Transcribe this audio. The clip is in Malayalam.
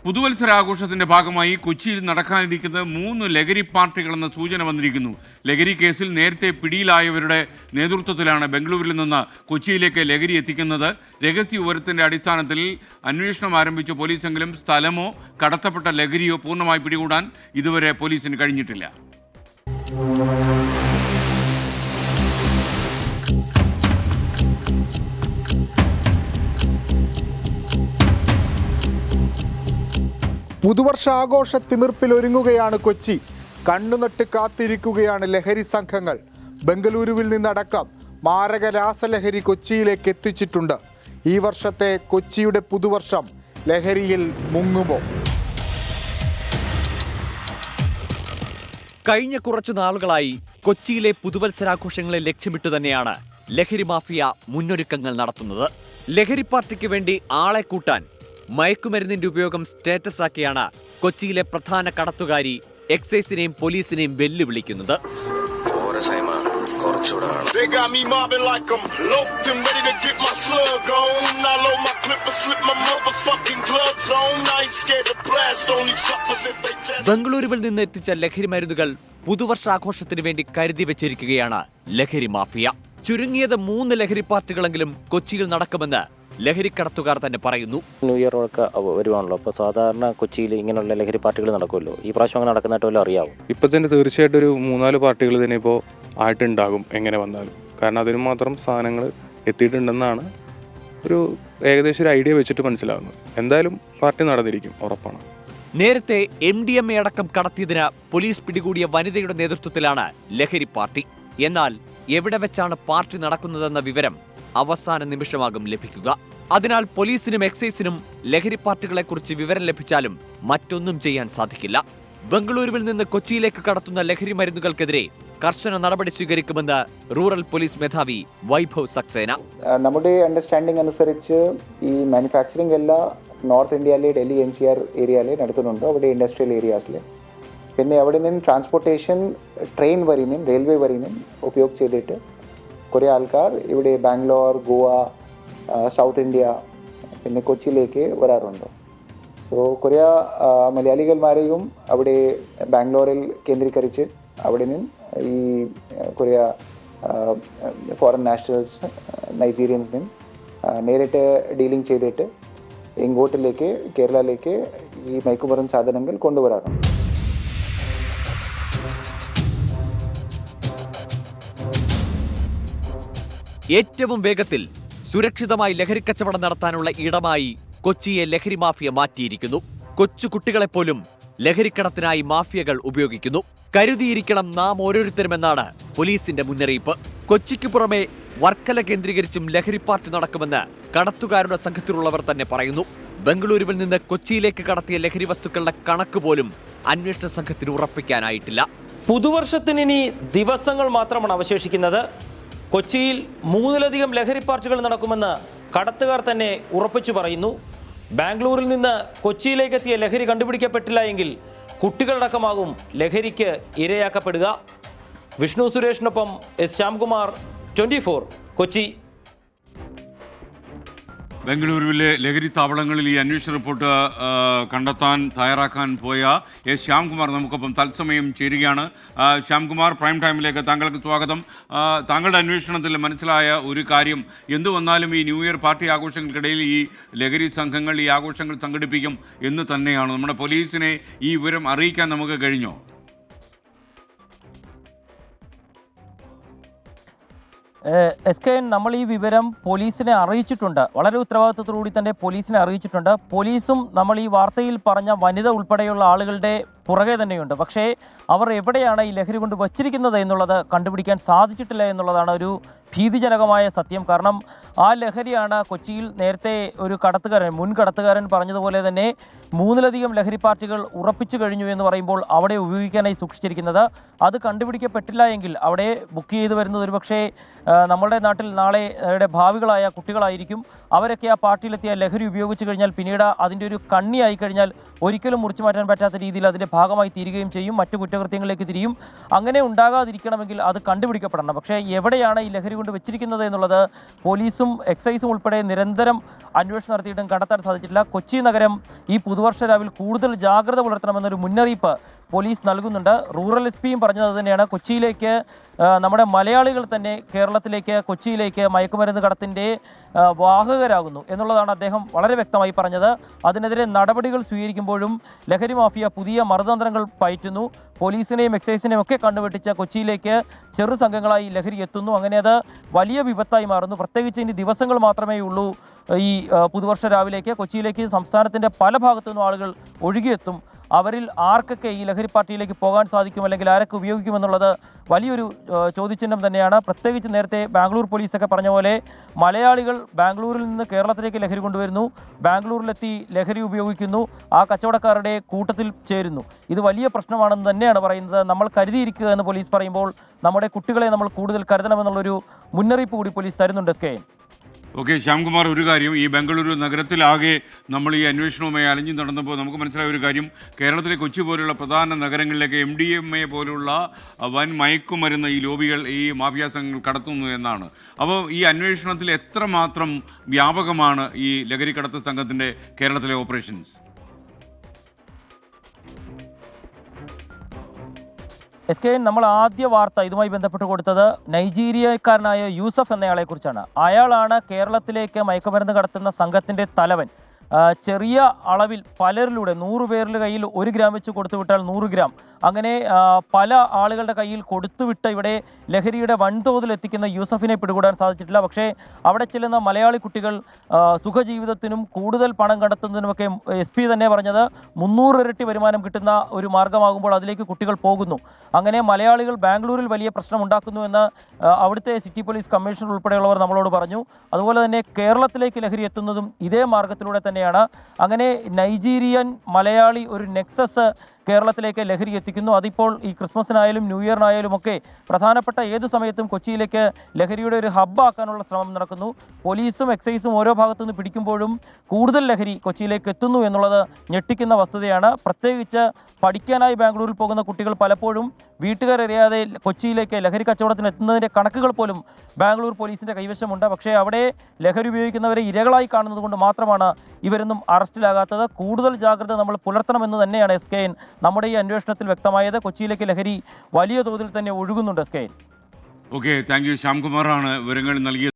പുതുവത്സരാഘോഷത്തിന്റെ ഭാഗമായി കൊച്ചിയിൽ നടക്കാനിരിക്കുന്ന 3 ലഹരി പാർട്ടികളെന്ന സൂചന വന്നിരിക്കുന്നു. ലഹരി കേസിൽ നേരത്തെ പിടിയിലായവരുടെ നേതൃത്വത്തിലാണ് ബംഗളൂരിൽ നിന്ന് കൊച്ചിയിലേക്ക് ലഹരി എത്തിക്കുന്നത്. രഹസ്യ വിവരത്തിന്റെ അടിസ്ഥാനത്തിൽ അന്വേഷണം ആരംഭിച്ച പോലീസെങ്കിലും സ്ഥലമോ കടത്തപ്പെട്ട ലഹരിയോ പൂർണ്ണമായി പിടികൂടാൻ ഇതുവരെ പോലീസിന് കഴിഞ്ഞിട്ടില്ല. പുതുവർഷാഘോഷ തിമിർപ്പിലൊരുങ്ങുകയാണ് കൊച്ചി. കണ്ണുനട്ട് കാത്തിരിക്കുകയാണ് ലഹരി സംഘങ്ങൾ. ബംഗളൂരുവിൽ നിന്നടക്കം മാരക രാസലഹരി കൊച്ചിയിലേക്ക് എത്തിച്ചിട്ടുണ്ട്. ഈ വർഷത്തെ കൊച്ചിയുടെ പുതുവർഷം ലഹരിയിൽ മുങ്ങുമോ? കഴിഞ്ഞ കുറച്ചു നാളുകളായി കൊച്ചിയിലെ പുതുവത്സരാഘോഷങ്ങളെ ലക്ഷ്യമിട്ടു തന്നെയാണ് ലഹരി മാഫിയ മുന്നൊരുക്കങ്ങൾ നടത്തുന്നത്. ലഹരി പാർട്ടിക്ക് വേണ്ടി ആളെ കൂട്ടാൻ മയക്കുമരുന്നിന്റെ ഉപയോഗം സ്റ്റാറ്റസ് ആക്കിയാണ് കൊച്ചിയിലെ പ്രധാന കടത്തുകാരി എക്സൈസിനെയും പോലീസിനെയും വെല്ലുവിളിക്കുന്നത്. ബംഗളൂരുവിൽ നിന്ന് എത്തിച്ച ലഹരി മരുന്നുകൾ പുതുവർഷാഘോഷത്തിന് വേണ്ടി കരുതി വെച്ചിരിക്കുകയാണ് ലഹരി മാഫിയ. ചുരുങ്ങിയത് 3 ലഹരി പാർട്ടികളെങ്കിലും കൊച്ചിയിൽ നടക്കുമെന്ന് ലഹരിക്കടത്തുകാർ തന്നെ പറയുന്നു. ന്യൂ ഇയർ ഒക്കെ വരുവാണല്ലോ, അപ്പോൾ സാധാരണ കൊച്ചിയിൽ ഇങ്ങനെയുള്ള ലഹരി പാർട്ടികൾ നടക്കുമല്ലോ. ഈ പ്രാവശ്യം അങ്ങനെ നടക്കുന്നതായിട്ട് വല്ലതും അറിയാവും? ഇപ്പം തന്നെ തീർച്ചയായിട്ടും ഒരു 3-4 പാർട്ടികൾ തന്നെ ഇപ്പോൾ ആയിട്ടുണ്ടാകും എങ്ങനെ വന്നാലും. കാരണം അതിന് മാത്രം സാധനങ്ങൾ എത്തിയിട്ടുണ്ടെന്നാണ് ഒരു ഏകദേശം ഒരു ഐഡിയ വെച്ചിട്ട് മനസ്സിലാകുന്നത്. എന്തായാലും പാർട്ടി നടന്നിരിക്കും, ഉറപ്പാണ്. നേരത്തെ MDMA അടക്കം കടത്തിയതിന് പോലീസ് പിടികൂടിയ വനിതയുടെ നേതൃത്വത്തിലാണ് ലഹരി പാർട്ടി. എന്നാൽ എവിടെ വെച്ചാണ് പാർട്ടി നടക്കുന്നതെന്ന വിവരം അവസാന നിമിഷമാകും ലഭിക്കുക. അതിനാൽ പോലീസിനും എക്സൈസിനും ലഹരി പാർട്ടികളെക്കുറിച്ച് വിവരം ലഭിച്ചാലും മറ്റൊന്നും ചെയ്യാൻ സാധിക്കില്ല. ബംഗളൂരുവിൽ നിന്ന് കൊച്ചിയിലേക്ക് കടത്തുന്ന ലഹരി മരുന്നുകൾക്കെതിരെ കർശന നടപടി സ്വീകരിക്കുമെന്ന് റൂറൽ പോലീസ് മേധാവി വൈഭവ് സക്സേന. നമ്മുടെ അണ്ടർസ്റ്റാൻഡിംഗ് അനുസരിച്ച് ഈ മാനുഫാക്ചറിംഗ് എല്ലാം നോർത്ത് ഇന്ത്യയിലെ ഡൽഹി NCR ഏരിയയിലെ നടത്തുന്നുണ്ട്, അവിടെ ഇൻഡസ്ട്രിയൽ ഏരിയാസിൽ. പിന്നെ അവിടെ നിന്ന് ട്രാൻസ്പോർട്ടേഷൻ ട്രെയിൻ വരിനും റെയിൽവേ വരിനും ഉപയോഗം ചെയ്തിട്ട് കുറേ ആൾക്കാർ ഇവിടെ ബാംഗ്ലൂർ, ഗോവ, സൗത്ത് ഇന്ത്യ പിന്നെ കൊച്ചിയിലേക്ക് വരാറുണ്ട്. സോ കുറേ മലയാളികൾമാരെയും അവിടെ ബാംഗ്ലൂരിൽ കേന്ദ്രീകരിച്ച് അവിടെ നിന്ന് ഈ കുറേ ഫോറിൻ നാഷണൽസ് നൈജീരിയൻസിനും നേരിട്ട് ഡീലിംഗ് ചെയ്തിട്ട് ഇങ്ങോട്ടിലേക്ക് കേരളയിലേക്ക് ഈ മയക്കുമരുന്ന് സാധനങ്ങൾ കൊണ്ടുവരാറുണ്ട്. ഏറ്റവും വേഗത്തിൽ സുരക്ഷിതമായി ലഹരിക്കച്ചവടം നടത്താനുള്ള ഇടമായി കൊച്ചിയെ ലഹരി മാഫിയ മാറ്റിയിരിക്കുന്നു. കൊച്ചു കുട്ടികളെപ്പോലും ലഹരിക്കടത്തിനായി മാഫിയകൾ ഉപയോഗിക്കുന്നു. കരുതിയിരിക്കണം നാം ഓരോരുത്തരുമെന്നാണ് പോലീസിന്റെ മുന്നറിയിപ്പ്. കൊച്ചിക്ക് പുറമെ വർക്കല കേന്ദ്രീകരിച്ചും ലഹരി പാർട്ടി നടക്കുമെന്ന് കടത്തുകാരുടെ സംഘത്തിലുള്ളവർ തന്നെ പറയുന്നു. ബംഗളൂരുവിൽ നിന്ന് കൊച്ചിയിലേക്ക് കടത്തിയ ലഹരി വസ്തുക്കളുടെ കണക്ക് പോലും അന്വേഷണ സംഘത്തിന് ഉറപ്പിക്കാനായിട്ടില്ല. പുതുവർഷത്തിനി ദിവസങ്ങൾ മാത്രമാണ് അവശേഷിക്കുന്നത്. കൊച്ചിയിൽ 3ലധികം ലഹരി പാർട്ടികൾ നടക്കുമെന്ന് കടത്തുകാർ തന്നെ ഉറപ്പിച്ചു പറയുന്നു. ബാംഗ്ലൂരിൽ നിന്ന് കൊച്ചിയിലേക്കെത്തിയ ലഹരി കണ്ടുപിടിക്കപ്പെട്ടില്ല എങ്കിൽ കുട്ടികളടക്കമാകും ലഹരിക്ക് ഇരയാക്കപ്പെടുക. വിഷ്ണു സുരേഷിനൊപ്പം S. ശ്യാംകുമാർ, 24 കൊച്ചി. ബംഗളൂരുവിലെ ലഹരി താവളങ്ങളിൽ ഈ അന്വേഷണ റിപ്പോർട്ട് കണ്ടെത്താൻ തയ്യാറാക്കാൻ പോയ S. ശ്യാംകുമാർ നമുക്കൊപ്പം തത്സമയം ചേരുകയാണ്. ശ്യാംകുമാർ, പ്രൈം ടൈമിലേക്ക് താങ്കൾക്ക് സ്വാഗതം. താങ്കളുടെ അന്വേഷണത്തിൽ മനസ്സിലായ ഒരു കാര്യം, എന്തു വന്നാലും ഈ ന്യൂ ഇയർ പാർട്ടി ആഘോഷങ്ങൾക്കിടയിൽ ഈ ലഹരി സംഘങ്ങൾ ഈ ആഘോഷങ്ങൾ സംഘടിപ്പിക്കും എന്ന് തന്നെയാണ്. നമ്മുടെ പോലീസിനെ ഈ വിവരം അറിയിക്കാൻ നമുക്ക് കഴിഞ്ഞോ? SKN, നമ്മൾ ഈ വിവരം പോലീസിനെ അറിയിച്ചിട്ടുണ്ട്. വളരെ ഉത്തരവാദിത്വത്തോടുകൂടി തന്നെ പോലീസിനെ അറിയിച്ചിട്ടുണ്ട്. പോലീസും നമ്മൾ ഈ വാർത്തയിൽ പറഞ്ഞ വനിത ഉൾപ്പെടെയുള്ള ആളുകളുടെ പുറകെ തന്നെയുണ്ട്. പക്ഷേ അവർ എവിടെയാണ് ഈ ലഹരി കൊണ്ട് വച്ചിരിക്കുന്നത് എന്നുള്ളത് കണ്ടുപിടിക്കാൻ സാധിച്ചിട്ടില്ല എന്നുള്ളതാണ് ഒരു ഭീതിജനകമായ സത്യം. കാരണം ആ ലഹരിയാണ് കൊച്ചിയിൽ നേരത്തെ ഒരു മുൻ കടത്തുകാരൻ പറഞ്ഞതുപോലെ തന്നെ 3ലധികം ലഹരി പാർട്ടികൾ ഉറപ്പിച്ചു കഴിഞ്ഞു എന്ന് പറയുമ്പോൾ അവിടെ ഉപയോഗിക്കാനായി സൂക്ഷിച്ചിരിക്കുന്നത്. അത് കണ്ടുപിടിക്കപ്പെട്ടില്ല എങ്കിൽ അവിടെ ബുക്ക് ചെയ്ത് വരുന്നത് ഒരുപക്ഷേ നമ്മുടെ നാട്ടിൽ നാളെ ഭാവികളായ കുട്ടികളായിരിക്കും. അവരൊക്കെ ആ പാർട്ടിയിലെത്തിയ ലഹരി ഉപയോഗിച്ചു കഴിഞ്ഞാൽ പിന്നീട് അതിൻ്റെ ഒരു കണ്ണിയായി കഴിഞ്ഞാൽ ഒരിക്കലും മുറിച്ചു മാറ്റാൻ പറ്റാത്ത രീതിയിൽ അതിൻ്റെ ഭാഗമായി തീരുകയും ചെയ്യും, മറ്റു കുറ്റകൃത്യങ്ങളിലേക്ക് തിരിയും. അങ്ങനെ ഉണ്ടാകാതിരിക്കണമെങ്കിൽ അത് കണ്ടുപിടിക്കപ്പെടണം. പക്ഷേ എവിടെയാണ് ഈ ലഹരി കൊണ്ട് വെച്ചിരിക്കുന്നത് എന്നുള്ളത് പോലീസും എക്സൈസും ഉൾപ്പെടെ നിരന്തരം അന്വേഷണം നടത്തിയിട്ടും കണ്ടെത്താൻ സാധിച്ചിട്ടില്ല. കൊച്ചി നഗരം ഈ പുതുവർഷ രാവിൽ കൂടുതൽ ജാഗ്രത പുലർത്തണമെന്നൊരു മുന്നറിയിപ്പ് പോലീസ് നൽകുന്നുണ്ട്. റൂറൽ എസ് പിയും പറഞ്ഞത് തന്നെയാണ്. കൊച്ചിയിലേക്ക് നമ്മുടെ മലയാളികൾ തന്നെ കേരളത്തിലേക്ക് കൊച്ചിയിലേക്ക് മയക്കുമരുന്ന് കടത്തിൻ്റെ വാഹകരാകുന്നു എന്നുള്ളതാണ് അദ്ദേഹം വളരെ വ്യക്തമായി പറഞ്ഞത്. അതിനെതിരെ നടപടികൾ സ്വീകരിക്കുമ്പോഴും ലഹരി മാഫിയ പുതിയ മറുതന്ത്രങ്ങൾ പയറ്റുന്നു. പോലീസിനെയും എക്സൈസിനെയും ഒക്കെ കണ്ടുവെട്ടിച്ച കൊച്ചിയിലേക്ക് ചെറു സംഘങ്ങളായി ലഹരി എത്തുന്നു. അങ്ങനെ അത് വലിയ വിപത്തായി മാറുന്നു. പ്രത്യേകിച്ച് ഇനി ദിവസങ്ങൾ മാത്രമേ ഉള്ളൂ ഈ പുതുവർഷ രാവിലേക്ക്. കൊച്ചിയിലേക്ക് സംസ്ഥാനത്തിൻ്റെ പല ഭാഗത്തു നിന്നും ആളുകൾ ഒഴുകിയെത്തും. അവരിൽ ആർക്കൊക്കെ ഈ ലഹരി പാർട്ടിയിലേക്ക് പോകാൻ സാധിക്കും, അല്ലെങ്കിൽ ആരൊക്കെ ഉപയോഗിക്കുമെന്നുള്ളത് വലിയൊരു ചോദ്യചിഹ്നം തന്നെയാണ്. പ്രത്യേകിച്ച് നേരത്തെ ബാംഗ്ലൂർ പോലീസൊക്കെ പറഞ്ഞ പോലെ മലയാളികൾ ബാംഗ്ലൂരിൽ നിന്ന് കേരളത്തിലേക്ക് ലഹരി കൊണ്ടുവരുന്നു, ബാംഗ്ലൂരിലെത്തി ലഹരി ഉപയോഗിക്കുന്നു, ആ കച്ചവടക്കാരുടെ കൂട്ടത്തിൽ ചേരുന്നു. ഇത് വലിയ പ്രശ്നമാണെന്ന് തന്നെയാണ് പറയുന്നത്. നമ്മൾ കരുതിയിരിക്കുക എന്ന് പോലീസ് പറയുമ്പോൾ നമ്മുടെ കുട്ടികളെ നമ്മൾ കൂടുതൽ കരുതണമെന്നുള്ളൊരു മുന്നറിയിപ്പ് കൂടി പോലീസ് തരുന്നുണ്ട്. S K. ഓക്കെ ശ്യാംകുമാർ, ഒരു കാര്യം, ഈ ബംഗളൂരു നഗരത്തിലാകെ നമ്മൾ ഈ അന്വേഷണവുമായി അലഞ്ഞു നടന്നപ്പോൾ നമുക്ക് മനസ്സിലായ ഒരു കാര്യം, കേരളത്തിലെ കൊച്ചി പോലുള്ള പ്രധാന നഗരങ്ങളിലേക്ക് MDMA പോലുള്ള വൻ മയക്കുമരുന്ന് ഈ ലോബികൾ, ഈ മാഫിയ സംഘങ്ങൾ കടത്തുന്നു എന്നാണ്. അപ്പോൾ ഈ അന്വേഷണത്തിൽ എത്രമാത്രം വ്യാപകമാണ് ഈ ലഹരി കടത്ത് സംഘത്തിൻ്റെ കേരളത്തിലെ ഓപ്പറേഷൻസ്? എസ് കെ, നമ്മൾ ആദ്യ വാർത്ത ഇതുമായി ബന്ധപ്പെട്ട് കൊടുത്തത് നൈജീരിയക്കാരനായ യൂസഫ് എന്നയാളെ കുറിച്ചാണ്. അയാളാണ് കേരളത്തിലേക്ക് മയക്കുമരുന്ന് കടത്തുന്ന സംഘത്തിൻ്റെ തലവൻ. ചെറിയ അളവിൽ പലരിലൂടെ 100 പേരുടെ കയ്യിൽ 1 ഗ്രാം വെച്ച് കൊടുത്തുവിട്ടാൽ 100 ഗ്രാം, അങ്ങനെ പല ആളുകളുടെ കയ്യിൽ കൊടുത്തുവിട്ട് ഇവിടെ ലഹരിയുടെ വൻതോതിൽ എത്തിക്കുന്ന യൂസഫിനെ പിടികൂടാൻ സാധിച്ചിട്ടില്ല. പക്ഷേ അവിടെ ചെല്ലുന്ന മലയാളി കുട്ടികൾ സുഖജീവിതത്തിനും കൂടുതൽ പണം കണ്ടെത്തുന്നതിനുമൊക്കെ SP തന്നെ പറഞ്ഞത് 300 ഇരട്ടി വരുമാനം കിട്ടുന്ന ഒരു മാർഗമാകുമ്പോൾ അതിലേക്ക് കുട്ടികൾ പോകുന്നു. അങ്ങനെ മലയാളികൾ ബാംഗ്ലൂരിൽ വലിയ പ്രശ്നമുണ്ടാക്കുന്നുവെന്ന് അവിടുത്തെ സിറ്റി പോലീസ് കമ്മീഷണർ ഉൾപ്പെടെയുള്ളവർ നമ്മളോട് പറഞ്ഞു. അതുപോലെ തന്നെ കേരളത്തിലേക്ക് ലഹരി എത്തുന്നതും ഇതേ മാർഗത്തിലൂടെ തന്നെയാണ്. അങ്ങനെ നൈജീരിയൻ മലയാളി ഒരു നെക്സസ് കേരളത്തിലേക്ക് ലഹരി എത്തിക്കുന്നു. അതിപ്പോൾ ഈ ക്രിസ്മസിനായാലും ന്യൂ ഇയറിനായാലും ഒക്കെ പ്രധാനപ്പെട്ട ഏത് സമയത്തും കൊച്ചിയിലേക്ക് ലഹരിയുടെ ഒരു ഹബ്ബാക്കാനുള്ള ശ്രമം നടക്കുന്നു. പോലീസും എക്സൈസും ഓരോ ഭാഗത്തുനിന്ന് പിടിക്കുമ്പോഴും കൂടുതൽ ലഹരി കൊച്ചിയിലേക്ക് എത്തുന്നു എന്നുള്ളത് ഞെട്ടിക്കുന്ന വസ്തുതയാണ്. പ്രത്യേകിച്ച് പഠിക്കാനായി ബാംഗ്ലൂരിൽ പോകുന്ന കുട്ടികൾ പലപ്പോഴും വീട്ടുകാരറിയാതെ കൊച്ചിയിലേക്ക് ലഹരി കച്ചവടത്തിന് എത്തുന്നതിൻ്റെ കണക്കുകൾ പോലും ബാംഗ്ലൂർ പോലീസിൻ്റെ കൈവശമുണ്ട്. പക്ഷേ അവിടെ ലഹരി ഉപയോഗിക്കുന്നവരെ ഇരകളായി കാണുന്നത് കൊണ്ട് മാത്രമാണ് ഇവരൊന്നും അറസ്റ്റിലാകാത്തത്. കൂടുതൽ ജാഗ്രത നമ്മൾ പുലർത്തണമെന്ന് തന്നെയാണ് SK നമ്മുടെ ഈ അന്വേഷണത്തിൽ വ്യക്തമായത്. കൊച്ചിയിലേക്ക് ലഹരി വലിയ തോതിൽ തന്നെ ഒഴുകുന്നുണ്ട്. SK. Okay, thank you. ശ്യാംകുമാറാണ് വിവരങ്ങൾ നൽകിയത്.